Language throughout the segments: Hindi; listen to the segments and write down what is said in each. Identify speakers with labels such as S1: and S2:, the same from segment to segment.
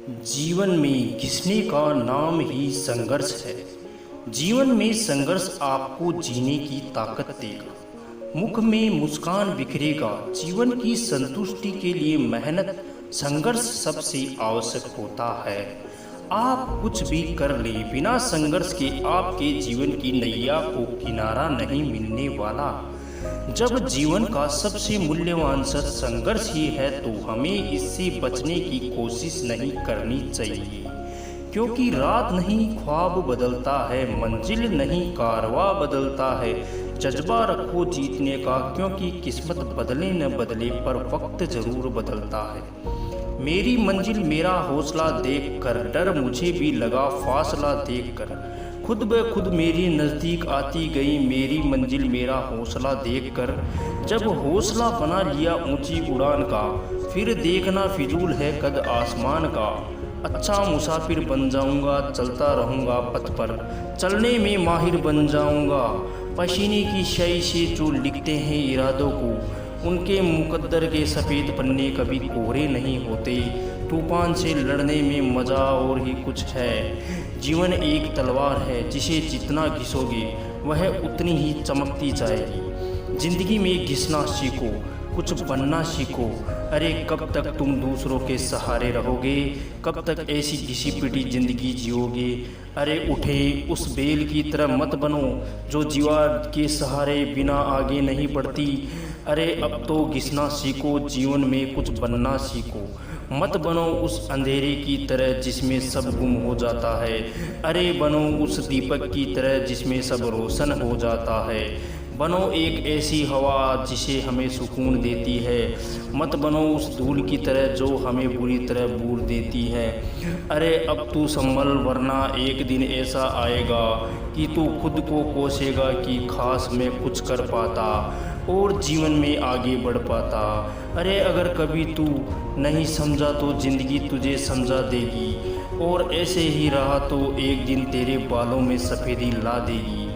S1: जीवन में घिसने का नाम ही संघर्ष है। जीवन में संघर्ष आपको जीने की ताकत देगा, मुख में मुस्कान बिखरेगा। जीवन की संतुष्टि के लिए मेहनत, संघर्ष सबसे आवश्यक होता है। आप कुछ भी कर ले, बिना संघर्ष के आपके जीवन की नैया को किनारा नहीं मिलने वाला। जब जीवन का सबसे मूल्यवान सच संघर्ष ही है, तो हमें इससे बचने की कोशिश नहीं करनी चाहिए। क्योंकि रात नहीं ख्वाब बदलता है, मंजिल नहीं कारवा बदलता है। जज्बा रखो जीतने का, क्योंकि किस्मत बदले न बदले पर वक्त जरूर बदलता है। मेरी मंजिल मेरा हौसला देख कर, डर मुझे भी लगा फासला देख कर। खुद ब खुद मेरी नज़दीक आती गई मेरी मंजिल मेरा हौसला देखकर। जब हौसला बना लिया ऊंची उड़ान का, फिर देखना फिजूल है कद आसमान का। अच्छा मुसाफिर बन जाऊंगा, चलता रहूंगा पथ पर, चलने में माहिर बन जाऊंगा। पसीने की स्याही से जो लिखते हैं इरादों को, उनके मुकद्दर के सफ़ेद पन्ने कभी कोरे नहीं होते। तूफान से लड़ने में मज़ा और ही कुछ है। जीवन एक तलवार है, जिसे जितना घिसोगे वह उतनी ही चमकती जाएगी। ज़िंदगी में घिसना सीखो, कुछ बनना सीखो। अरे कब तक तुम दूसरों के सहारे रहोगे, कब तक ऐसी घिसी पिटी ज़िंदगी जियोगे। अरे उठे उस बेल की तरह मत बनो, जो दीवार के सहारे बिना आगे नहीं बढ़ती। अरे अब तो घिसना सीखो, जीवन में कुछ बनना सीखो। मत बनो उस अंधेरे की तरह जिसमें सब गुम हो जाता है। अरे बनो उस दीपक की तरह जिसमें सब रोशन हो जाता है। बनो एक ऐसी हवा जिसे हमें सुकून देती है। मत बनो उस धूल की तरह जो हमें बुरी तरह बूर देती है। अरे अब तू संभल, वरना एक दिन ऐसा आएगा कि तू खुद को कोसेगा कि खास मैं कुछ कर पाता और जीवन में आगे बढ़ पाता। अरे अगर कभी तू नहीं समझा तो ज़िंदगी तुझे समझा देगी, और ऐसे ही रहा तो एक दिन तेरे बालों में सफ़ेदी ला देगी।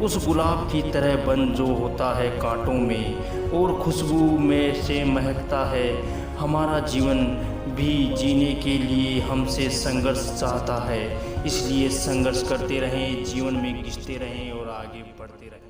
S1: उस गुलाब की तरह बन जो होता है कांटों में, और खुशबू में से महकता है। हमारा जीवन भी जीने के लिए हमसे संघर्ष चाहता है, इसलिए संघर्ष करते रहें, जीवन में घिसते रहें और आगे बढ़ते रहें।